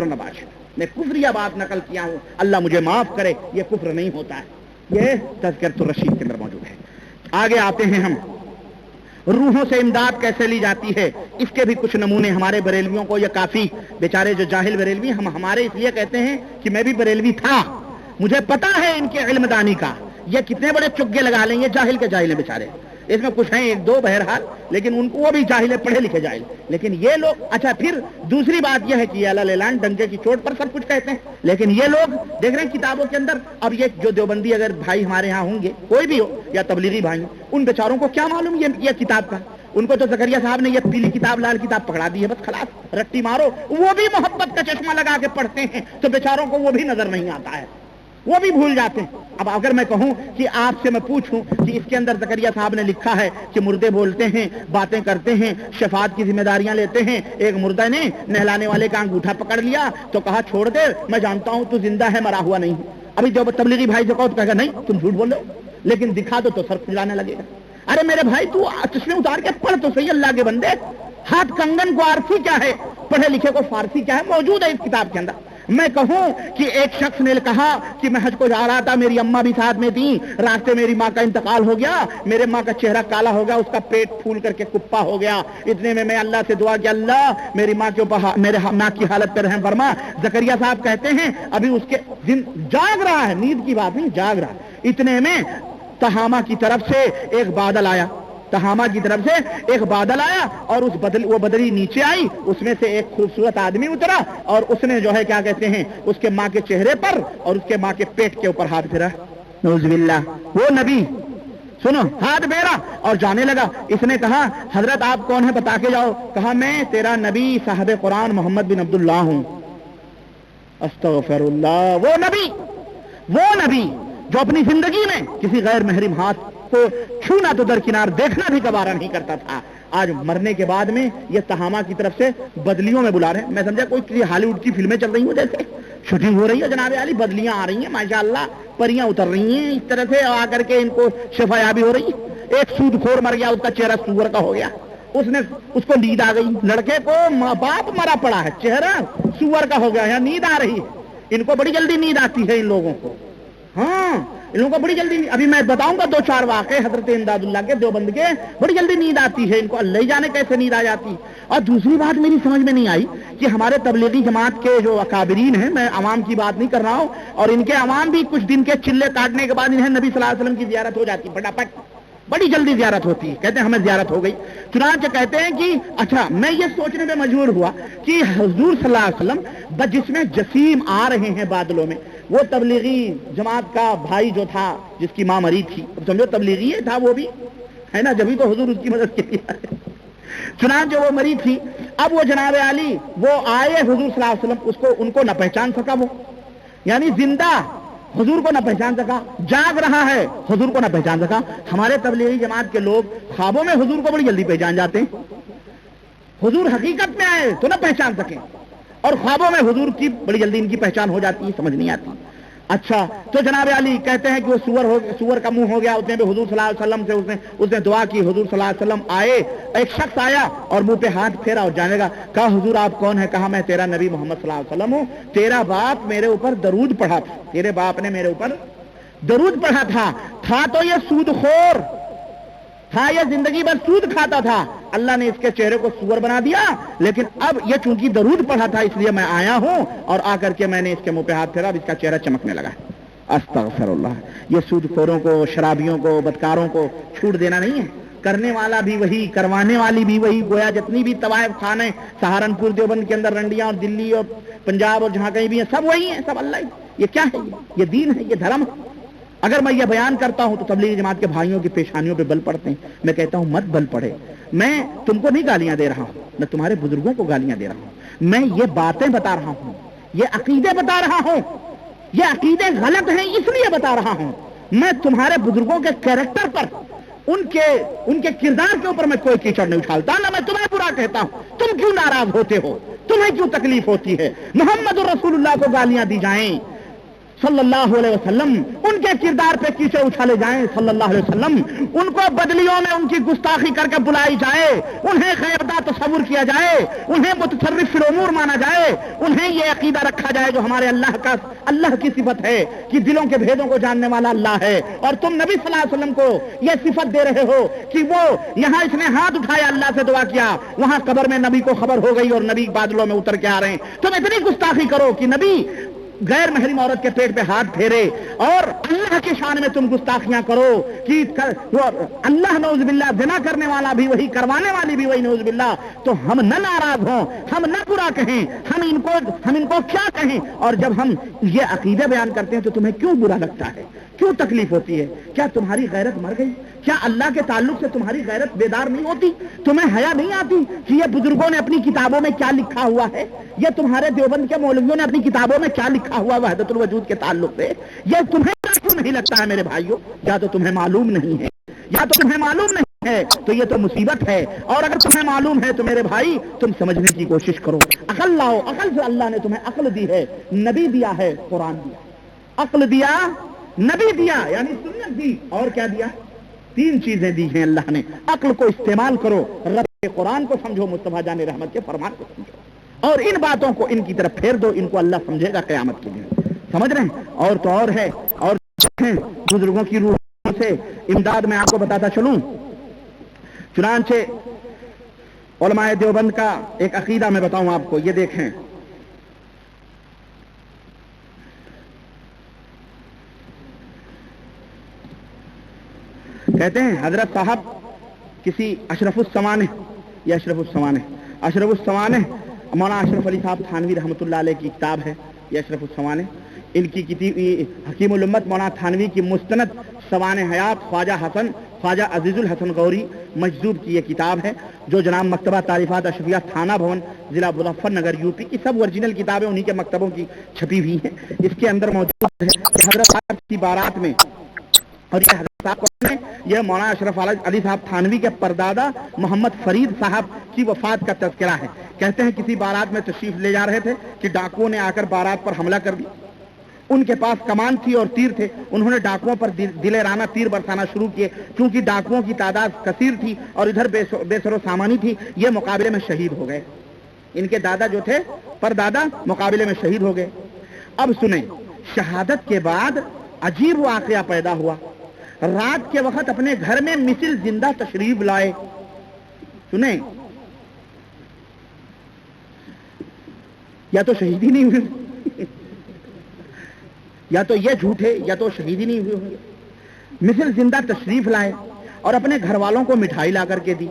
नबाश, मैं कुफ्रिया बात नकल किया हूं, अल्लाह मुझे माफ करे, ये कुफ्र नहीं होता है। ये तज़किरतुर रशीद के अंदर मौजूद है। आगे आते हैं हम, रूहों से इमदाद कैसे ली जाती है, इसके भी कुछ नमूने हमारे बरेलवियों को, ये काफी बेचारे जो जाहिल बरेलवी, हम हमारे इसलिए कहते हैं कि मैं भी बरेलवी था, मुझे पता है इनके इल्मदानी का, ये कितने बड़े चुग्गे लगा लेंगे, जाहिल के जाहिल बेचारे, इसमें कुछ हैं एक दो बहरहाल, लेकिन उनको वो भी जाहिल है, पढ़े लिखे जाहिल, लेकिन ये लोग, अच्छा फिर दूसरी बात यह है कि अल्लाह लेलान डंके की चोट पर सब कुछ कहते हैं, लेकिन ये लोग देख रहे हैं किताबों के अंदर, अब ये जो देवबंदी अगर भाई हमारे यहाँ होंगे, कोई भी हो या तबलीगी भाई, उन बेचारों को क्या मालूम ये किताब का, उनको तो जकरिया साहब ने ये पीली किताब लाल किताब पकड़ा दी है, बस खलास रट्टी मारो, वो भी मोहब्बत का चश्मा लगा के पढ़ते हैं तो बेचारों को वो भी नजर नहीं आता है, वो भी भूल जाते हैं। अब अगर मैं कहूं कि आपसे मैं पूछूं कि इसके अंदर जकरिया साहब ने लिखा है कि मुर्दे बोलते हैं, बातें करते हैं, शफात की जिम्मेदारियां लेते हैं, एक मुर्दा ने नहलाने वाले का अंगूठा पकड़ लिया तो कहा छोड़ दे, मैं जानता हूं तू जिंदा है, मरा हुआ नहीं। अभी जो तबलीगी भाई से कहो तो कहेगा नहीं तुम झूठ बोल रहे हो, लेकिन दिखा दो तो सर खुजलाने लगेगा। अरे मेरे भाई तू चश्मे उतार के पढ़ तो सही, अल्लाह के बंदे, हाथ कंगन को आरसी क्या है, पढ़े लिखे को फारसी क्या है, मौजूद है इस किताब के अंदर। मैं कहूं कि एक शख्स ने कहा कि मैं हज को जा रहा था, मेरी अम्मा भी साथ में थी, रास्ते मेरी माँ का इंतकाल हो गया, मेरे माँ का चेहरा काला हो गया, उसका पेट फूल करके कुप्पा हो गया, इतने में मैं अल्लाह से दुआ कि अल्लाह मेरी माँ के ऊपर, मेरे माँ की हालत पर रहम फरमा। जकरिया साहब कहते हैं अभी उसके जाग रहा है, नींद की बात नहीं, जाग रहा है, इतने में तहामा की तरफ से एक बादल आया, तहामा की तरफ से एक बादल आया और वो बदरी नीचे आई, उसमें से एक खूबसूरत आदमी उतरा और उसने जो है क्या कहते हैं उसके माँ के चेहरे पर और उसके माँ के पेट के ऊपर हाथ फेरा, नऊज़ुबिल्लाह, वो नबी सुनो हाथ फेरा और जाने लगा। इसने कहा हजरत आप कौन है बता के जाओ, कहा मैं तेरा नबी साहब कुरान मोहम्मद बिन अब्दुल्लाह हूं। अस्तगफिरुल्लाह, वो नबी जो अपनी जिंदगी में किसी गैर महरम हाथ को छूना तो दरकिनार देखना भी गवारा नहीं करता था, आज मरने के बाद में ये तहामा की तरफ से बदलियों में बुला रहे हैं। मैं समझा कोई हॉलीवुड की फिल्में चल रही हो, जैसे शूटिंग हो रही है जनाब आली, बदलियां आ रही हैं माशाअल्लाह, परियां उतर रही हैं, इस तरह से आकर के इनको शिफायाबी हो रही है। एक सूदखोर मर गया, उसका चेहरा सूअर का हो गया, उसको नींद आ गई, लड़के को माँ बाप मरा पड़ा है, चेहरा सूअर का हो गया, यहाँ नींद आ रही है, इनको बड़ी जल्दी नींद आती है इन लोगों को, हाँ इन लोगों को बड़ी जल्दी, अभी मैं बताऊंगा दो चार वाक़े हजरत इमदादुल्लाह के देवबंद के, बड़ी जल्दी नींद आती है इनको, अल्लाह ही जाने कैसे नींद आ जाती। और दूसरी बात मेरी समझ में नहीं आई कि हमारे तबलीगी जमात के जो अकाबरीन हैं, मैं अवाम की बात नहीं कर रहा हूं, और इनके अवाम भी कुछ दिन के चिल्ले काटने के बाद इन्हें नबी सल्लल्लाहु अलैहि वसल्लम की जियारत हो जाती, फटाफट बड़ी जल्दी जियारत होती है, कहते हैं हमें जियारत हो गई। चुनांचे कहते हैं कि अच्छा मैं ये सोचने में मजबूर हुआ कि हुजूर सल्लल्लाहु अलैहि वसल्लम जिसमें जसीम आ रहे हैं बादलों में, वो तबलीगी जमात का भाई जो था जिसकी मां मरी थी, समझो तबलीगी था वो भी है ना, जब ही तो हुजूर उसकी मदद के लिए आए, चुनांचे वो मरी थी। अब वो जनाब आली वो आए हुजूर सल्लल्लाहु अलैहि वसल्लम, उनको न पहचान सका, वो यानी जिंदा हुजूर को न पहचान सका, जाग रहा है हुजूर को न पहचान सका। हमारे तबलीगी जमात के लोग ख्वाबों में हुजूर को बड़ी जल्दी पहचान जाते हैं, हुजूर हकीकत में आए तो न पहचान सके, और ख्वाबों में हुजूर की बड़ी जल्दी इनकी पहचान हो जाती है, समझ नहीं आती। अच्छा तो जनाब अली कहते हैं कि वो सूअर का मुंह हो गया, उसने भी हुजूर सल्लल्लाहु अलैहि वसल्लम से उसने दुआ की, हुजूर सल्लल्लाहु अलैहि वसल्लम आए, एक शख्स आया और मुंह पे हाथ फेरा और जाने लगा, कहा हुजूर आप कौन है, कहा मैं तेरा नबी मोहम्मद सल्लल्लाहु अलैहि वसल्लम हूं, तेरा बाप मेरे ऊपर दरूद पढ़ा था, तेरे बाप ने मेरे ऊपर दरूद पढ़ा था तो ये सूदखोर था, ये जिंदगी भर सूद खाता था, अल्लाह ने इसके चेहरे को सूअर बना दिया, लेकिन अब ये चूंकि दरूद पढ़ा था इसलिए मैं आया हूं और आकर के मैंने इसके मुंह पे हाथ फेरा, अब इसका चेहरा चमकने लगा। अस्तगफिरुल्लाह, ये सूदखोरों को, शराबियों को, बदकारों को छूट देना नहीं है, करने वाला भी वही, करवाने वाली भी वही, गोया जितनी भी तवायफ खाने सहारनपुर देवबंद के अंदर, रंडिया और दिल्ली और पंजाब और जहां कहीं भी है, सब वही है, सब अल्लाह। ये क्या है, ये दीन है, ये धर्म। अगर मैं ये बयान करता हूं तो तबलीगी जमात के भाइयों की पेशानियों पे बल पड़ते हैं, मैं कहता हूं मत बल पड़े, मैं तुमको नहीं गालियां दे रहा हूं, मैं तुम्हारे बुजुर्गों को गालियां दे रहा हूं, मैं ये बातें बता रहा हूं, ये अकीदे बता रहा हूं, ये अकीदे गलत हैं इसलिए बता रहा हूं, मैं तुम्हारे बुजुर्गों के कैरेक्टर पर, उनके किरदार के ऊपर मैं कोई कीचड़ नहीं उछालता, ना मैं तुम्हें बुरा कहता हूं, तुम क्यों नाराज होते हो, तुम्हें क्यों तकलीफ होती है, मोहम्मद रसूलुल्लाह को गालियां दी जाएं, सल्लल्लाहु अलैहि वसल्लम उनके किरदार पे कीचड़ उछाले जाएं सल्लल्लाहु अलैहि वसल्लम, उनको बदलियों में उनकी गुस्ताखी करके बुलाई जाए, उन्हें गैबदा तस्वुर किया जाए, उन्हें मुतसर्रिफ फिल उमूर माना जाए, उन्हें यह अकीदा रखा जाए जो हमारे अल्लाह की सिफत है कि दिलों के भेदों को जानने वाला अल्लाह है। और तुम नबी सल्लल्लाहु अलैहि वसल्लम को यह सिफत दे रहे हो कि वो यहाँ इसने हाथ उठाया, अल्लाह से दुआ किया, वहां कब्र में नबी को खबर हो गई और नबी बादलों में उतर के आ रहे हैं। तुम इतनी गुस्ताखी करो कि नबी गैर महरीम औरत के पेट पे हाथ फेरे, और अल्लाह की शान में तुम गुस्ताखियां करो कि अल्लाह नऊज़ बिल्लाह ज़िना करने वाला भी वही, करवाने वाली भी वही नऊज़ बिल्लाह। तो हम न नाराज हों, हम न बुरा कहें, हम इनको क्या कहें। और जब हम ये अकीदे बयान करते हैं तो तुम्हें क्यों बुरा लगता है, क्यों तकलीफ होती है? क्या तुम्हारी गैरत मर गई? क्या अल्लाह के ताल्लुक से तुम्हारी गैरत बेदार नहीं होती? तुम्हें हया नहीं आती कि ये बुजुर्गों ने अपनी किताबों में क्या लिखा हुआ है, ये तुम्हारे देवबंद के मौलवियों ने अपनी किताबों में क्या लिखा हुआ वहदतुल वजूद के ताल्लुक से? ये तुम्हें क्यों नहीं लगता है मेरे भाइयों? या तो तुम्हें मालूम नहीं है, या तो तुम्हें मालूम नहीं है, तो ये तो मुसीबत है। और अगर तुम्हें मालूम है तो मेरे भाई तुम समझने की कोशिश करो, अकल लाओ। अकल से अल्लाह ने तुम्हें अकल दी है, नबी दिया है, कुरान दिया, अकल दिया, नबी दिया यानी सुन्नत दी, और क्या दिया? 3 चीजें दी हैं अल्लाह ने। अक्ल को इस्तेमाल करो, रब के कुरान को समझो, मुस्तफा जान रहमत के फरमान को समझो, और इन बातों को इनकी तरफ फेर दो, इनको अल्लाह समझेगा क़यामत के दिन। समझ रहे हैं? और तो और है, और बुजुर्गों की रूह से इमदाद में आपको बताता चलूं, चुनांचे उलमाए देवबंद का एक अकीदा मैं बताऊं आपको, ये देखें। कहते हैं हजरत साहब किसी अशरफुस्समाने, ये अशरफुस्समाने मौलाना अशरफ अली साहब थानवी रहमतुल्लाह अलैह की किताब है ये अशरफुस्समाने। इनकी हकीमुल उम्मत मौलाना थानवी की मुस्तनद सवाने हयात ख्वाजा अजीजुल हसन गौरी मजदूब की ये किताब है, जो जनाब मकतबा तारीफात अशफिया थाना भवन जिला मुजफ्फरनगर यूपी की सब ओरिजिनल किताबें उन्हीं के मकतबों की छपी हुई हैं। इसके अंदर मौजूद है कि हजरत साहब की बारात में, और ये हजरत साहब ये मौलाना अशरफ अली साहब थानवी के परदादा मोहम्मद फरीद साहब की वफात का तज़किरा है। कहते हैं किसी बारात में तशरीफ ले जा रहे थे कि डाकुओं ने आकर बारात पर हमला कर दिया। उनके पास कमान थी और तीर थे, उन्होंने डाकुओं पर दिलेराना तीर बरसाना शुरू किए। क्योंकि डाकुओं की तादाद कसीर थी और इधर बेसरो सामानी थी, ये मुकाबले में शहीद हो गए। इनके दादा जो थे परदादा मुकाबले में शहीद हो गए। अब सुने, शहादत के बाद अजीब वाकया पैदा हुआ। रात के वक्त अपने घर में मिसिल जिंदा तशरीफ लाए। सुने, या तो शहीद ही नहीं हुए या तो ये झूठे, या तो शहीद ही नहीं हुए होंगे। मिसिल जिंदा तशरीफ लाए और अपने घर वालों को मिठाई ला करके दी,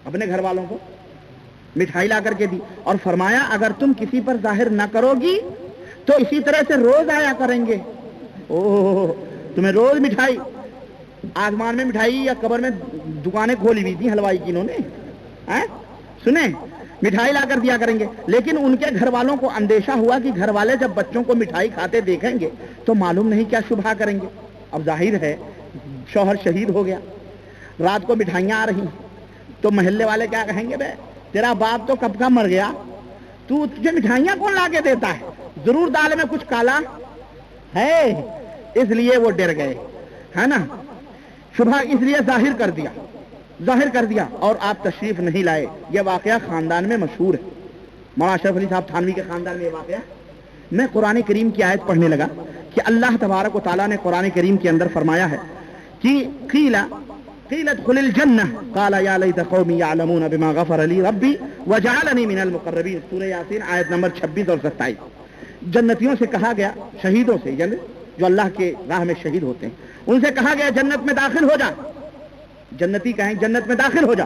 अपने घर वालों को मिठाई ला करके दी, और फरमाया अगर तुम किसी पर जाहिर ना करोगी तो इसी तरह से रोज आया करेंगे। ओह, तुम्हें रोज मिठाई, आसमान में मिठाई या कब्र में दुकानें खोली हुई थी हलवाई की इन्होंने, सुने, मिठाई ला कर दिया करेंगे। लेकिन उनके घर वालों को अंदेशा हुआ कि घर वाले जब बच्चों को मिठाई खाते देखेंगे तो मालूम नहीं क्या शुभा करेंगे। अब जाहिर है शौहर शहीद हो गया, रात को मिठाइयां आ रही, तो महल्ले वाले क्या कहेंगे, बे तेरा बाप तो कब का मर गया, तुझे मिठाइयां कौन ला के देता है, जरूर दाल में कुछ काला है। इसलिए वो डर गए, है ना, शुभा इसलिए जाहिर कर दिया और आप तशरीफ नहीं लाए। यह वाकया खानदान में मशहूर है, मौलाना अशरफ अली साहब थानवी के खानदान में यह वाकया। मैं कुरान करीम की आयत पढ़ने लगा कि अल्लाह तबारक व तआला ने कुरान करीम के अंदर फरमाया है कि क़ीलत खुलिल जन्नह क़ाला या लैत क़ौमी यअलमून बिमा गफ़र ली रब्बी व जअलनी मिनल मुक़र्रबीन। सूरह यासीन आयत नंबर 26 और 27। जन्नतियों से कहा गया, शहीदों से, यानी जो अल्लाह के राह में शहीद होते हैं, उनसे कहा गया जन्नत में दाखिल हो जा। जन्नती कहें जन्नत में दाखिल हो जा,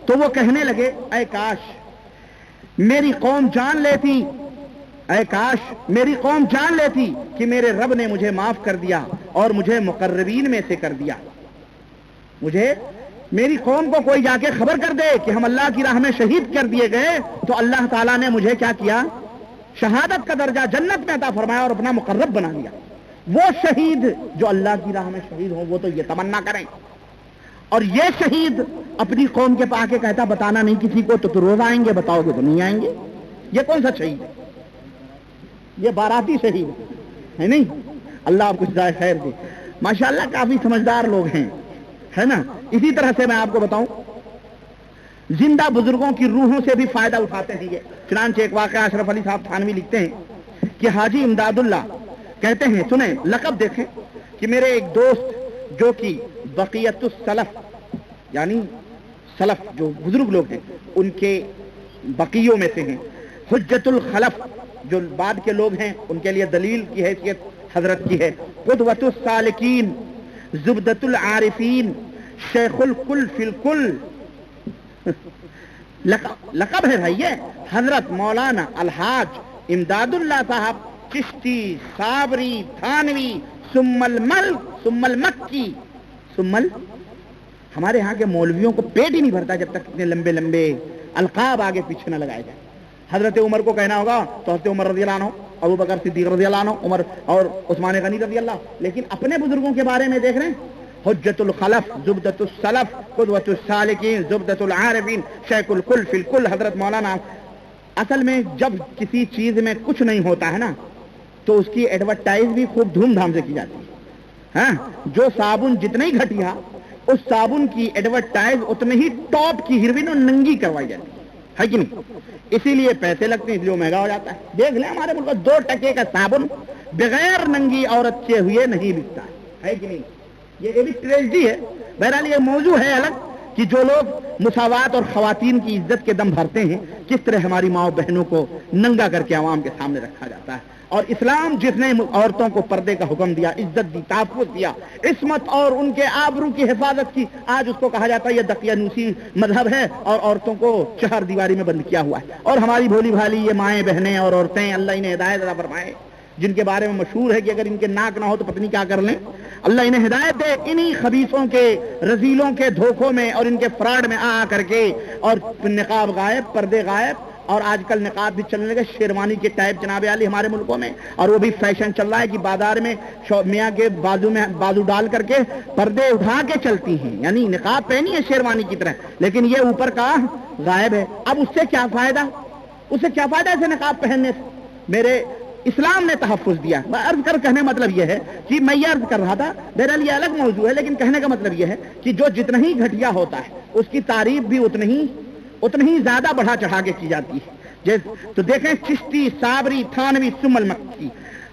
तो वो कहने लगे ऐ काश मेरी कौम जान लेती, ऐ काश मेरी कौम जान लेती कि मेरे रब ने मुझे माफ कर दिया और मुझे मुकर्रबीन में से कर दिया। मुझे मेरी कौम को कोई जाके खबर कर दे कि हम अल्लाह की राह में शहीद कर दिए गए, तो अल्लाह ताला ने मुझे क्या किया, शहादत का दर्जा जन्नत में अता फरमाया और अपना मुकर्रब बना दिया। वो शहीद जो अल्लाह की राह में शहीद हो वो तो ये तमन्ना करें, और ये शहीद अपनी कौम के पाके कहता बताना नहीं किसी को, तो रोज आएंगे, बताओगे तो नहीं आएंगे। ये कौन सा शहीद है? ये बाराती शहीद। ہے نہیں؟ اللہ آپ کو جزائے خیر دے. ماشاءاللہ کافی سمجھدار لوگ ہیں، ہے نا. اسی طرح سے میں آپ کو بتاؤں، زندہ بزرگوں کی روحوں سے بھی فائدہ اٹھاتے ہیں یہ. چنانچہ ایک واقعہ اشرف علی صاحب تھانوی لکھتے ہیں کہ حاجی امداد اللہ کہتے ہیں، سنیں لقب دیکھیں، کہ میرے ایک دوست جو کہ بقیت السلف یعنی سلف جو بزرگ لوگ ہیں ان کے بقیوں میں سے ہیں، حجت الخلف جو بعد کے لوگ ہیں ان کے لیے دلیل کی حیثیت حضرت کی ہے، قدوۃ السالکین، زبدۃ العارفین، شیخ الکل فی الکل. لقب ہے بھائی یہ. حضرت مولانا الحاج امداد اللہ صاحب چشتی صابری تھانوی ثم المکی ہمارے ہاں کے مولویوں کو پیٹ ہی نہیں بھرتا جب تک اتنے لمبے لمبے القاب آگے پیچھے نہ لگائے جائیں. حضرت عمر کو کہنا ہوگا تو حضرت عمر رضی اللہ عنہ، ابو بکر صدیق رضی اللہ عنہ، عمر اور عثمان غنی رضی اللہ. لیکن اپنے بزرگوں کے بارے میں دیکھ رہے ہیں، حجت الخلف، زبدۃ السلف، قدوۃ السالکین، زبدۃ العارفین، شیخ الکل فی الکل، حضرت مولانا. اصل میں جب کسی چیز میں کچھ نہیں ہوتا ہے نا تو اس کی ایڈورٹائز بھی خوب دھوم دھام سے کی جاتی ہے. ہاں، جو صابن جتنا ہی گھٹیا اس صابن کی ایڈورٹائز اتنے ہی ٹاپ کی ہیروین اور ننگی کروائی جاتی ہے کہ نہیں؟ اسی لیے پیسے لگتے ہیں، اس لیے وہ مہنگا ہو جاتا ہے. دیکھ لیں ہمارے ملک میں 2 ٹکے کا صابن بغیر ننگی عورت کے ہوئے نہیں بکتا ہے کہ نہیں؟ یہ بھی ٹریجڈی ہے. بہرحال یہ موضوع ہے الگ کہ جو لوگ مساوات اور خواتین کی عزت کے دم بھرتے ہیں، کس طرح ہماری ماؤں بہنوں کو ننگا کر کے عوام کے سامنے رکھا جاتا ہے. اور اسلام جس نے عورتوں کو پردے کا حکم دیا، عزت دی، تحفظ دیا، عصمت اور ان کے آبرو کی حفاظت کی، آج اس کو کہا جاتا ہے یہ دقیانوسی مذہب ہے اور عورتوں کو چہر دیواری میں بند کیا ہوا ہے. اور ہماری بھولی بھالی یہ مائیں بہنیں اور عورتیں، اللہ انہیں ہدایت عطا فرمائے، جن کے بارے میں مشہور ہے کہ اگر ان کے ناک نہ ہو تو پتہ نہیں کیا کر لیں. اللہ انہیں ہدایت دے. انہی خبیثوں کے، رذیلوں کے دھوکوں میں اور ان کے فراڈ میں آ کر کے، اور نقاب غائب، پردے غائب، اور آج کل نقاب بھی چلنے لگے شیروانی کے ٹائپ جناب عالی ہمارے ملکوں میں. اور وہ بھی فیشن چل رہا ہے کہ بازار میں میاں کے بازو میں بازو ڈال کر کے پردے اٹھا کے چلتی ہیں، یعنی نقاب پہنی ہے شیروانی کی طرح لیکن یہ اوپر کا غائب ہے. اب اس سے کیا فائدہ؟ اسے کیا فائدہ اسے نقاب پہننے سے؟ میرے اسلام نے تحفظ دیا. عرض کر کہنے مطلب یہ ہے کہ میں یہ عرض کر رہا تھا، بہرحال یہ الگ موضوع ہے، لیکن کہنے کا مطلب یہ ہے کہ جو جتنا ہی گھٹیا ہوتا ہے اس کی تعریف بھی اتنی ہی زیادہ بڑھا چڑھا کے کی جاتی ہے. تو دیکھیں چشتی، صابری، تھانوی، ثم المکی،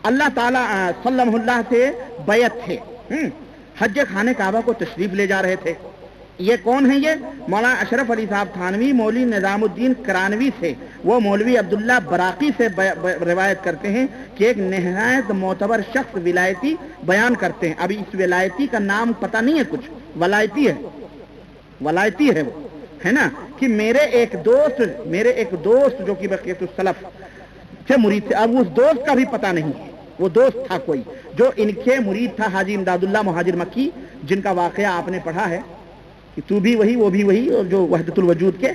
اللہ تعالیٰ صلی اللہ سے بیعت تھے، حج خانہ کعبہ کو تشریف لے جا رہے تھے. یہ کون ہیں؟ یہ مولانا اشرف علی صاحب تھانوی مولوی نظام الدین کرانوی سے، وہ مولوی عبداللہ براقی سے روایت کرتے ہیں کہ ایک نہایت معتبر شخص ولایتی بیان کرتے ہیں. ابھی اس ولایتی کا نام پتہ نہیں ہے، کچھ ولایتی ہے وہ، ہے نا، کہ میرے ایک دوست جو کہ بقیت السلف سے مرید تھے. اب اس دوست کا بھی پتہ نہیں ہے، وہ دوست تھا کوئی جو ان کے مرید تھا، حاجی امداد اللہ مہاجر مکی، جن کا واقعہ آپ نے پڑھا ہے کہ تو بھی وہی وہ بھی وہی، اور جو وحدت الوجود کے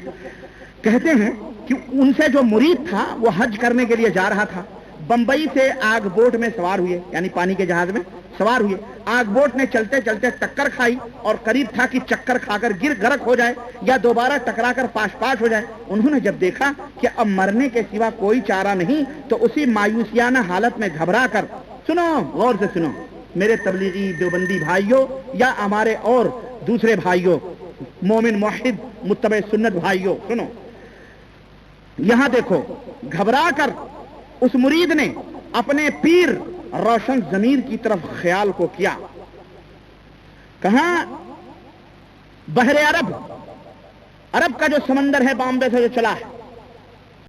کہتے ہیں کہ ان سے جو مرید تھا وہ حج کرنے کے لیے جا رہا تھا. بمبئی سے آگ بوٹ میں سوار ہوئے، یعنی پانی کے جہاز میں سوار ہوئے. آگ بوٹ نے چلتے چلتے ٹکر کھائی اور قریب تھا کہ چکر کھا کر غرق ہو جائے یا دوبارہ ٹکرا کر پاش ہو جائے. انہوں نے جب دیکھا کہ اب مرنے کے سوا کوئی چارہ نہیں تو اسی مایوسیانہ حالت میں گھبرا کر، سنو غور سے سنو میرے تبلیغی دیوبندی بھائیوں یا ہمارے اور دوسرے بھائیوں، مومن موحد متبع سنت بھائیوں، سنو یہاں دیکھو، گھبرا کر اس مرید نے اپنے پیر روشن ضمیر کی طرف خیال کو کیا. کہاں؟ بحر عرب کا جو سمندر ہے بامبے سے جو چلا ہے